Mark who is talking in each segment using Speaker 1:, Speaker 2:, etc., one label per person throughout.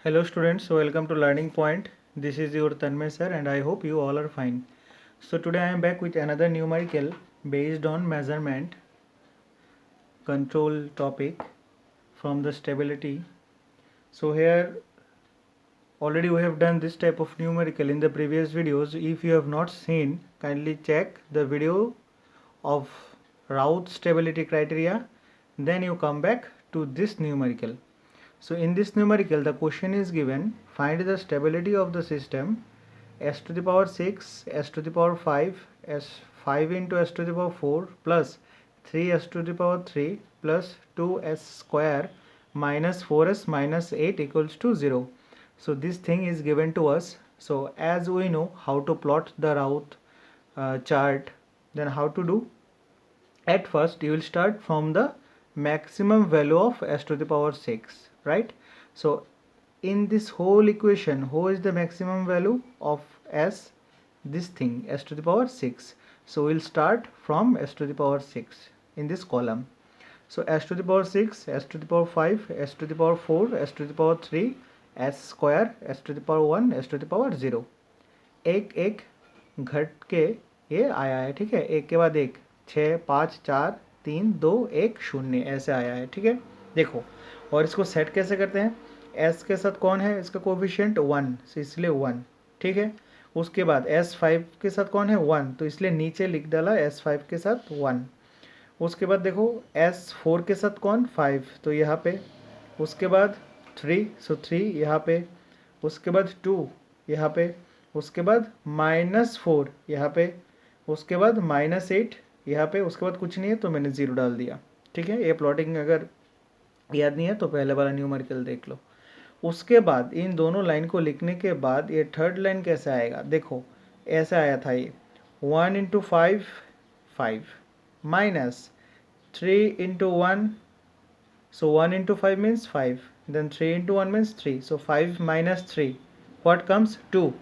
Speaker 1: Hello students, welcome to Learning Point. This is your Tanmay sir and I hope you all are fine. So today I am back with another numerical based on measurement control topic from the stability. So here already we have done this type of numerical in the previous videos. If you have not seen, kindly check the video of Routh stability criteria, then you come back to this numerical. So in this numerical the question is given, find the stability of the system s to the power 6, s to the power 5, s 5 into s to the power 4 plus 3s to the power 3 plus 2s square minus 4s minus 8 equals to 0. So this thing is given to us. So as we know how to plot the Routh chart, then how to do? At first you will start from the maximum value of s to the power 6, right? So in this whole equation, who is the maximum value of s? This thing, s to the power 6. So we'll start from s to the power 6 in this column. So s to the power 6, s to the power 5, s to the power 4, s to the power 3, s square, s to the power 1, s to the power 0. एक एक घट के ये आया है, ठीक है, एक के बाद एक, 6, 5, 4, 3, 2, 1, 0 ऐसे आया है, ठीक है। देखो, और इसको सेट कैसे करते हैं? s के साथ कौन है? इसका कोफिशिएंट 1, तो इसलिए 1, ठीक है। उसके बाद s5 के साथ कौन है? 1, तो इसलिए नीचे लिख डाला s5 के साथ 1। उसके बाद देखो s4 के साथ कौन? 5, तो यहाँ पे। उसके बाद 3, सो 3 यहाँ पे। उसके बाद 2 यहाँ पे। उसके बाद -4 यहाँ पे। उसके बाद -8 यहाँ पे। उसके बाद कुछ नहीं है तो मैंने 0 डाल दिया, ठीक है। ये प्लॉटिंग अगर याद नहीं है तो पहले वाला न्यूमेरिकल देख लो। उसके बाद इन दोनों लाइन को लिखने के बाद ये थर्ड लाइन कैसे आएगा? देखो ऐसे आया था ये 1 into 5 5 minus 3 into 1, so 1 into 5 means 5, then 3 into 1 means 3, so 5 minus 3, what comes? 2,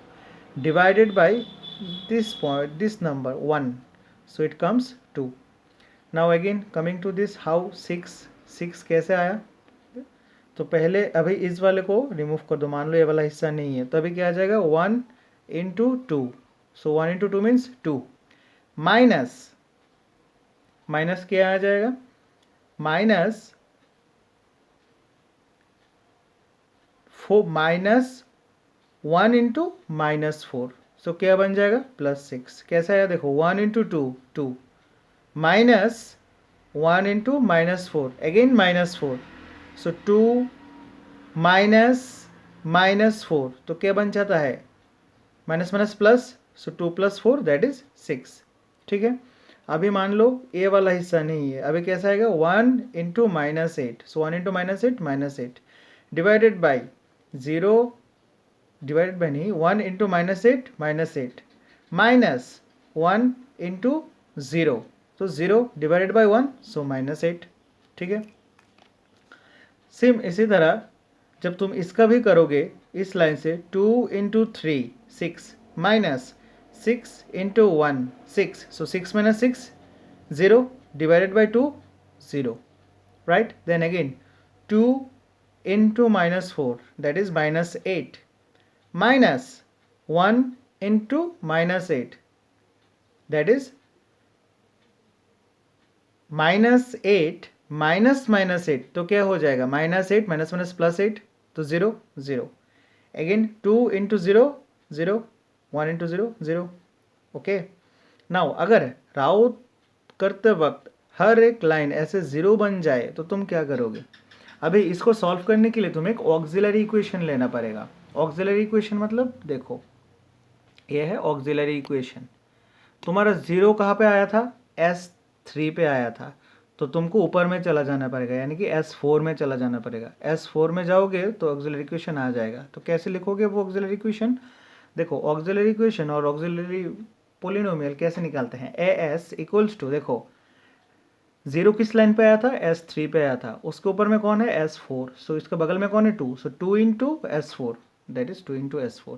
Speaker 1: divided by this point, this number 1, so it comes 2. Now again coming to this, how 6 कैसे आया? तो पहले अभी इस वाले को रिमूव कर दो, मान लो ये वाला हिस्सा नहीं है, तो अभी क्या आ जाएगा? 1 इंटू 2, सो 1 इंटू 2 मीन्स 2, माइनस माइनस क्या आ जाएगा? माइनस माइनस 1 इंटू -4, सो क्या बन जाएगा? +6। कैसे आया? देखो 1 इंटू 2 2, माइनस 1 इंटू -4 अगेन -4, सो 2 माइनस -4, तो क्या बन जाता है? Minus minus plus, so 2 + 4 that is 6, ठीक है। अभी मान लो ये वाला हिस्सा नहीं है, अभी कैसा आएगा? 1 into -8, so 1 into -8 divided by 0, divided by नहीं, 1 इंटू -8 माइनस 1 इंटू 0, तो 0 डिवाइडेड बाई 1, सो -8, ठीक है। सेम इसी तरह जब तुम इसका भी करोगे इस लाइन से, 2 into 3 6 minus 6 into 1 6, so 6 minus 6 0 divided by 2 0, right? Then again 2 into -4, that is -8, minus 1 into -8, that is -8 minus -8, तो क्या हो जाएगा? -8 माइनस माइनस +8, तो 0 0, again 2 into 0 0, 1 into 0 0, okay. Now अगर राउट करते वक्त हर एक लाइन ऐसे 0 बन जाए तो तुम क्या करोगे? अभी इसको सॉल्व करने के लिए तुम्हें एक ऑक्सिलरी इक्वेशन लेना पड़ेगा। ऑक्सिलरी इक्वेशन मतलब देखो ये है ऑक्सिलरी इक्वेशन। तुम्हारा 0 कहाँ पे आया था? S3 पे आया था, तो तुमको ऊपर में चला जाना पड़ेगा, यानी कि S4 में चला जाना पड़ेगा। S4 में जाओगे तो ऑक्सिलरी इक्वेशन आ जाएगा। तो कैसे लिखोगे वो ऑक्सिलरी इक्वेशन? देखो ऑक्सिलरी इक्वेशन और ऑक्सिलरी पोलिनोमियल कैसे निकालते हैं? AS इक्वल्स टू, देखो 0 किस लाइन पे आया था? S3 पे आया था, उसके ऊपर में कौन है? S4, सो इसके बगल में कौन है? 2, सो 2 into S4, that is 2 into S4,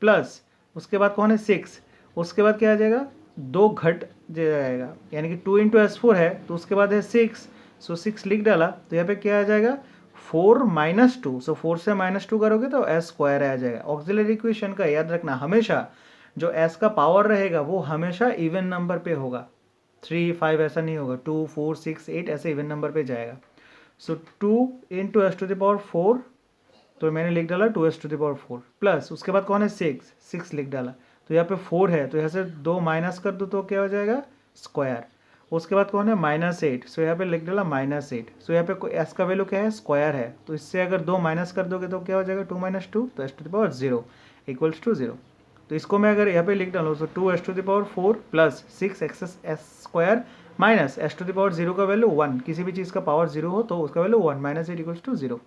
Speaker 1: plus उसके बाद कौन है? 6, उसके बाद क्या आ जाएगा? 2 घट जाएगा, यानी कि 2 इंटू S4 है, तो उसके बाद है 6, सो 6 लिख डाला, तो यहाँ पे क्या आ जाएगा? 4 माइनस टू, सो 4 से माइनस टू करोगे तो एस स्क्वायर आ जाएगा। ऑक्सिलरी इक्वेशन का याद रखना, हमेशा जो एस का पावर रहेगा वो हमेशा इवन नंबर पे होगा, 3 5 ऐसा नहीं होगा, 2 4 6 8 ऐसे इवन नंबर पे जाएगा। So 2 into S to the power 4, तो मैंने लिख डाला 2s to the power 4 plus उसके बाद कौन है 6 लिख डाला, तो यहाँ पे 4 है तो यहाँ से 2 माइनस कर दो तो क्या हो जाएगा स्क्वायर। उसके बाद कौन है -8, सो यहाँ पे लिख डाला -8, सो यहाँ पे एस का वैल्यू क्या है स्क्वायर है, तो इससे अगर 2 माइनस कर दोगे तो क्या हो जाएगा 2 माइनस 2, तो S to the power 0 equals to 0। तो इसको मैं अगर यहाँ पे लिख डालूँ तो 2s to the power 4 plus 6 S square minus S to the power 0 का वैल्यू 1, किसी भी चीज़ का पावर 0 हो तो उसका वैल्यू 1 -8 इक्वल्स टू 0।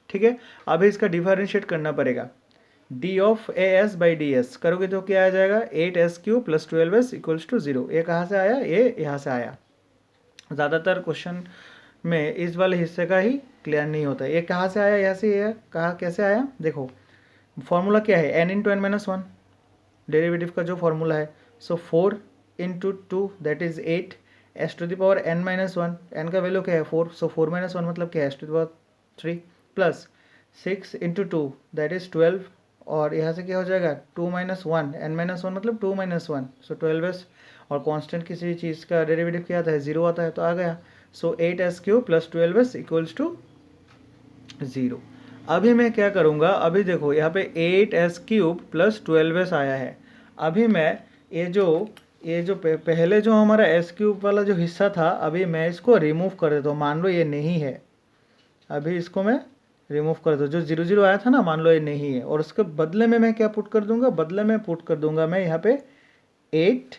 Speaker 1: ठीक है, अभी इसका डिफरेंशिएट करना पड़ेगा, D of A S by D S करोगे तो क्या आ जाएगा 8s³ plus 12s equals to 0। ये कहाँ से आया, ये यहाँ से आया। ज़्यादातर क्वेश्चन में इस वाले हिस्से का ही क्लियर नहीं होता है, ये कहाँ से आया, यहाँ से ये कहाँ कैसे आया। देखो फॉर्मूला क्या है, n इंटू n-1 डेरिवेटिव का जो फॉर्मूला है, so 4 into 2 that is 8 S to the power n-1, n का वैल्यू क्या है 4, सो 4 - 1 मतलब क्या है S to the power 3 plus 6 into 2 that is 12, और यहाँ से क्या हो जाएगा 2 - 1 n-1 मतलब 2 - 1, सो 12s, और कांस्टेंट किसी चीज़ का डेरिवेटिव क्या आता है 0 आता है तो आ गया, सो 8s³ plus 12s equals to 0। अभी मैं क्या करूँगा, अभी देखो यहाँ पे 8s³ प्लस 12s आया है, अभी मैं ये जो पहले जो हमारा s³ वाला जो हिस्सा था अभी मैं इसको रिमूव कर देता हूँ, मान लो ये नहीं है, अभी इसको मैं रिमूव कर दो, जो 0 0 आया था ना मान लो ये नहीं है, और उसके बदले में मैं क्या पुट कर दूंगा, बदले में पुट कर दूंगा मैं यहाँ पे 8,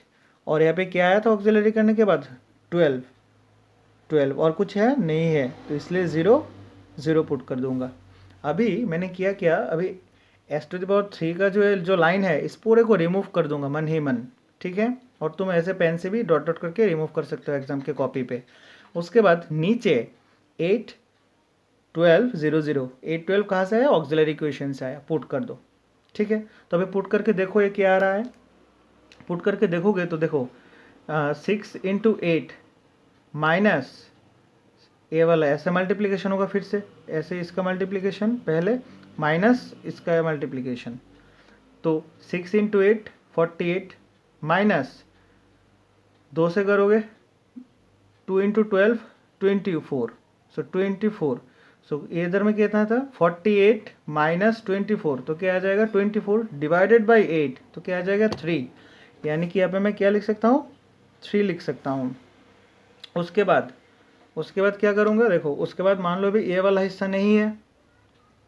Speaker 1: और यहाँ पे क्या आया था ऑक्सिलरी करने के बाद 12 और कुछ है नहीं है, तो इसलिए 0 0 पुट कर दूंगा। अभी मैंने किया क्या, अभी एस टू द पावर 3 का जो लाइन है इस पूरे को रिमूव कर दूंगा मन ही मन, ठीक है, और तुम ऐसे पेन से भी डॉट डॉट करके रिमूव कर सकते हो एग्जाम के कॉपी पे। उसके बाद नीचे 8 12 0 0, 8 12 कहाँ से आया, ऑक्सिलरी इक्वेशन से आया, पुट कर दो, ठीक है। तो अभी पुट करके देखो ये क्या आ रहा है, पुट करके देखोगे तो देखो 6 इंटू 8 माइनस ये वाला ऐसे मल्टीप्लिकेशन होगा, फिर से ऐसे इसका मल्टीप्लिकेशन पहले माइनस इसका मल्टीप्लिकेशन, तो 6 इंटू 8 48 माइनस 2 से करोगे 2 इंटू 12 24, सो 24, सो इधर में कितना था 48 माइनस 24, तो क्या आ जाएगा 24 डिवाइडेड बाई 8, तो क्या आ जाएगा 3, यानी कि यहाँ पे मैं क्या लिख सकता हूँ 3 लिख सकता हूँ। उसके बाद क्या करूँगा, देखो उसके बाद मान लो अभी ये वाला हिस्सा नहीं है,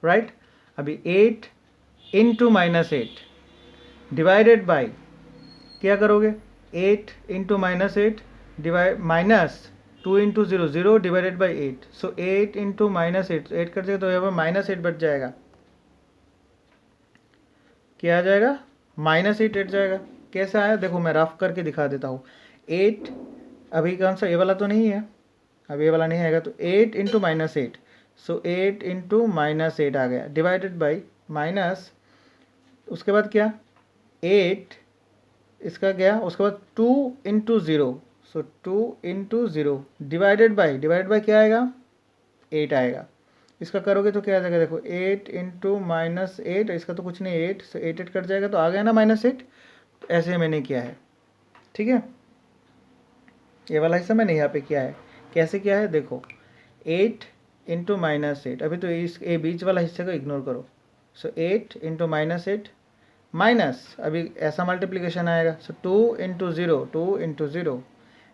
Speaker 1: राइट, अभी 8 इंटू -8 डिवाइडेड बाई क्या करोगे 8 into -8 divide minus 2 into 0 0 divided by 8, so 8 into -8 8 कर देगा तो यहाँ पर -8 बच जाएगा, क्या आ जाएगा -8 हट जाएगा। कैसे आया देखो मैं रफ करके दिखा देता हूँ, 8 अभी कौन सा ये वाला तो नहीं है, अब ये वाला नहीं आएगा, तो 8 इंटू -8, सो 8 इंटू -8 आ गया डिवाइडेड बाई माइनस, उसके बाद क्या 8 इसका गया, उसके बाद 2 into 0, so 2 into 0 divided by क्या आएगा 8 आएगा, इसका करोगे तो क्या आ जाएगा देखो 8 इंटू -8, इसका तो कुछ नहीं 8, सो 8 कट जाएगा तो आ गया ना -8, तो ऐसे मैंने किया है, ठीक है। ये वाला हिस्सा मैंने यहाँ पे किया है, कैसे किया है देखो 8 इंटू -8, अभी तो इस ये बीच वाला हिस्से को इग्नोर करो, सो 8 इंटू -8 माइनस अभी ऐसा मल्टीप्लिकेशन आएगा, सो 2 इंटू 0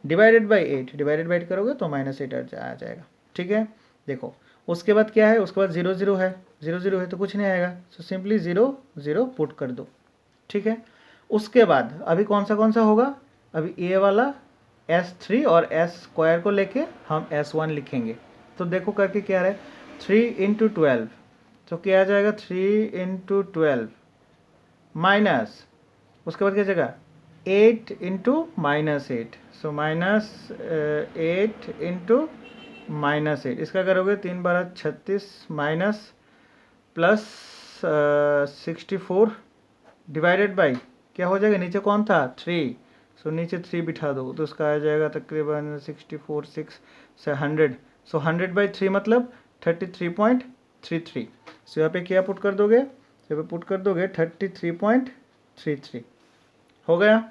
Speaker 1: डिवाइडेड बाई 8 करोगे तो -8 आ जाएगा, ठीक है। देखो उसके बाद क्या है, उसके बाद 0 0 है, 0 0 है तो कुछ नहीं आएगा, सो सिंपली 0 0 पुट कर दो, ठीक है। उसके बाद अभी कौन सा होगा, अभी ये वाला S3 और S² को लेके हम S1 लिखेंगे, तो देखो करके क्या रहा है 3 इंटू 12, तो क्या आ जाएगा 3 इंटू 12 माइनस उसके बाद क्या जगह 8 इंटू -8, सो -8 इंटू -8, इसका करोगे 3 12 36 माइनस प्लस 64 डिवाइडेड बाई क्या हो जाएगा, नीचे कौन था 3, सो नीचे 3 बिठा दो तो उसका आ जाएगा तकरीबन 64 6 से 100, सो 100/3 मतलब 33.33। सो यहाँ पे क्या पुट कर दोगे, यहाँ पे पुट कर दोगे 33.33, हो गया।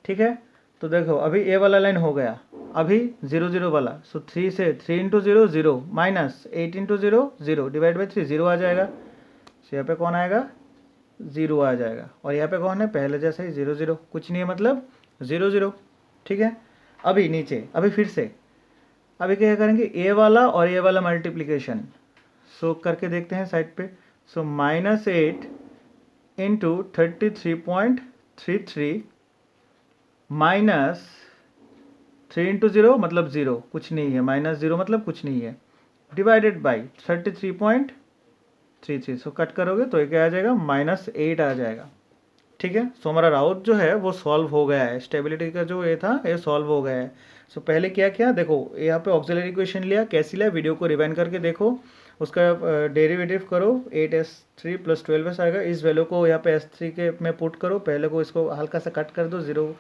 Speaker 1: ठीक है, तो देखो अभी ये वाला लाइन हो गया, अभी 0 0 वाला, सो 3 से 3 into 0 0 minus 8 into 0 0 divide by 3 0 आ जाएगा। सो यहाँ पे कौन आएगा, 0 आ जाएगा। और यहाँ पे कौन है, पहले जैसे ही 0 0, कुछ नहीं है मतलब 0 0। ठीक है, अभी नीचे, अभी फिर से, अभी क्या करेंगे, ए वाला और ए वाला मल्टीप्लीकेशन। सो करके देखते हैं साइड पे। सो -8 इंटू 33.33 माइनस 3 इंटू 0 मतलब 0, कुछ नहीं है, -0 मतलब कुछ नहीं है, डिवाइडेड बाई 33.33। सो कट करोगे तो ये क्या आ जाएगा, -8 आ जाएगा। ठीक है, सो हमारा राउट जो है वो सॉल्व हो गया है, स्टेबिलिटी का जो ये था ये सॉल्व हो गया है। सो पहले क्या किया, देखो यहाँ पे ऑक्सिलरी इक्वेशन लिया, कैसे लिया, वीडियो को रिवाइंड करके देखो, उसका डेरिवेटिव करो, 8s3 + 12s आएगा। इस वैल्यू को यहाँ पे s3 के में पुट करो, पहले को इसको हल्का सा कट कर दो 0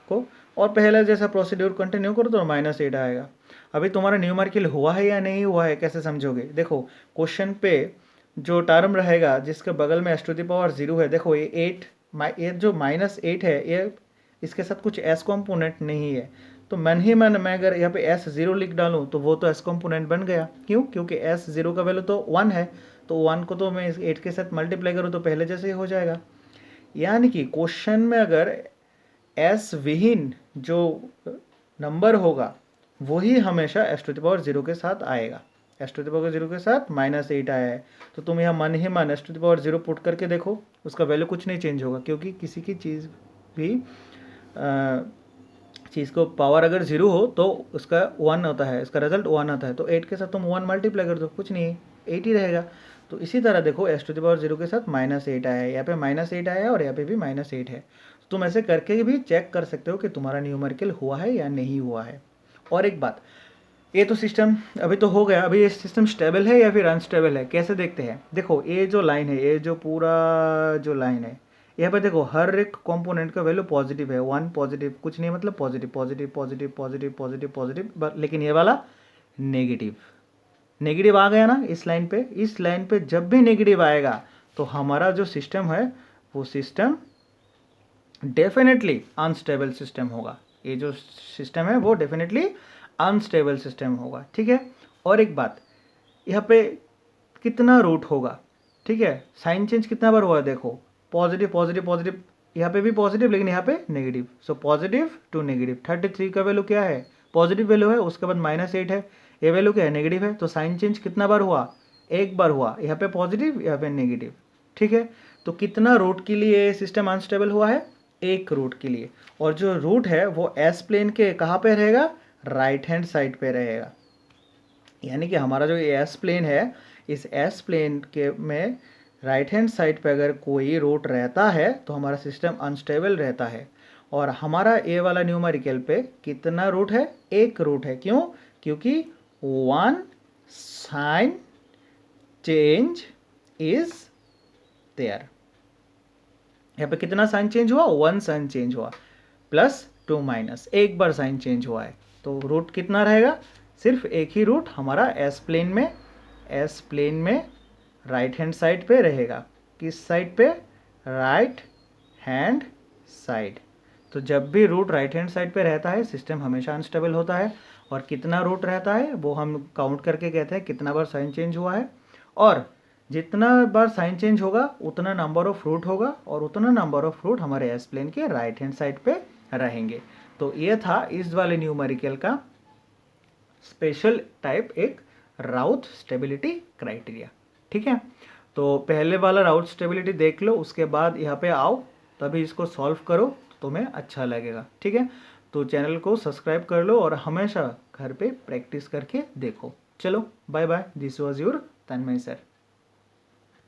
Speaker 1: को, और पहले जैसा प्रोसीड्यूर कंटिन्यू करो तो -8 आएगा। अभी तुम्हारा न्यूमेरिकल हुआ है या नहीं हुआ है, कैसे समझोगे, देखो क्वेश्चन पे जो टर्म रहेगा जिसके बगल में s⁻0 है, देखो ये 8, ये जो -8 है ये इसके साथ कुछ s कॉम्पोनेंट नहीं है, तो मन ही मन मैं अगर यहाँ पे s0 लिख डालूँ तो वो तो s कॉम्पोनेंट बन गया। क्यों, क्योंकि s0 का वैल्यू तो 1 है, तो 1 को तो मैं 8 के साथ मल्टीप्लाई करूँ तो पहले जैसे ही हो जाएगा। यानी कि क्वेश्चन में अगर s विहीन जो नंबर होगा वही हमेशा s⁻0 के साथ आएगा। s⁻0 के साथ -8 आया है, तो तुम यहाँ मन ही मन s⁻0 पुट करके देखो, उसका वैल्यू कुछ नहीं चेंज होगा, क्योंकि किसी की चीज़ भी चीज़ को पावर अगर 0 हो तो उसका 1 होता है, इसका रिजल्ट 1 आता है, तो 8 के साथ तुम 1 मल्टीप्लाई कर दो, कुछ नहीं 8 ही रहेगा। तो इसी तरह देखो s⁻0 के साथ -8 आया है, यहाँ पे -8 आया है और यहाँ पे भी -8 है। तुम ऐसे करके भी चेक कर सकते हो कि तुम्हारा न्यूमेरिकल हुआ है या नहीं हुआ है। और एक बात, ये तो सिस्टम अभी तो हो गया, अभी ये सिस्टम स्टेबल है या फिर अनस्टेबल है, कैसे देखते हैं, देखो ये जो लाइन है, ये जो पूरा जो लाइन है, यहाँ पे देखो हर एक कंपोनेंट का वैल्यू पॉजिटिव है, 1 पॉजिटिव, कुछ नहीं मतलब positive positive positive positive positive positive, लेकिन ये वाला नेगेटिव, नेगेटिव आ गया ना इस लाइन पे। इस लाइन पे जब भी नेगेटिव आएगा तो हमारा जो सिस्टम है वो सिस्टम डेफिनेटली अनस्टेबल सिस्टम होगा, ये जो सिस्टम है वो डेफिनेटली अनस्टेबल सिस्टम होगा। ठीक है, और एक बात, यहाँ पे कितना रूट होगा, ठीक है, साइन चेंज कितना बार हुआ, देखो पॉजिटिव पॉजिटिव पॉजिटिव, यहाँ पे भी पॉजिटिव लेकिन यहाँ पे negative, so positive to negative. 33 का वैल्यू क्या है, पॉजिटिव वैल्यू है, उसके बाद -8 है, ये वैल्यू क्या है, नेगेटिव है, तो साइन चेंज कितना बार हुआ, एक बार हुआ, यहाँ पे पॉजिटिव यहाँ पे नेगेटिव। ठीक है, तो कितना रूट के लिए ये सिस्टम अनस्टेबल हुआ है, एक रूट के लिए, और जो रूट है वो एस प्लेन के कहाँ पे रहेगा, राइट हैंड साइड पे रहेगा। यानी कि हमारा जो एस प्लेन है, इस एस प्लेन के में राइट हैंड साइड पे अगर कोई रूट रहता है तो हमारा सिस्टम अनस्टेबल रहता है। और हमारा ए वाला न्यूमेरिकल पे कितना रूट है, एक रूट है, क्यों, क्योंकि 1 साइन चेंज इज देयर। यहाँ पे कितना साइन चेंज हुआ, 1 साइन चेंज हुआ, +2 एक बार साइन चेंज हुआ है, तो रूट कितना रहेगा, सिर्फ एक ही रूट हमारा एस प्लेन में राइट हैंड साइड पे रहेगा। किस साइड पे, राइट हैंड साइड। तो जब भी रूट राइट हैंड साइड पे रहता है सिस्टम हमेशा अनस्टेबल होता है। और कितना रूट रहता है वो हम काउंट करके कहते हैं कितना बार साइन चेंज हुआ है, और जितना बार साइन चेंज होगा उतना नंबर ऑफ रूट होगा, और उतना नंबर ऑफ रूट हमारे एस प्लेन के राइट हैंड साइड पे रहेंगे। तो ये था इस वाले न्यूमेरिकल का स्पेशल टाइप, एक राउथ स्टेबिलिटी क्राइटेरिया। ठीक है, तो पहले वाला राउथ स्टेबिलिटी देख लो, उसके बाद यहाँ पे आओ, तभी इसको सॉल्व करो तो तुम्हें अच्छा लगेगा। ठीक है, तो चैनल को सब्सक्राइब कर लो और हमेशा घर पे प्रैक्टिस करके देखो। चलो bye bye, this was your Tanmay sir.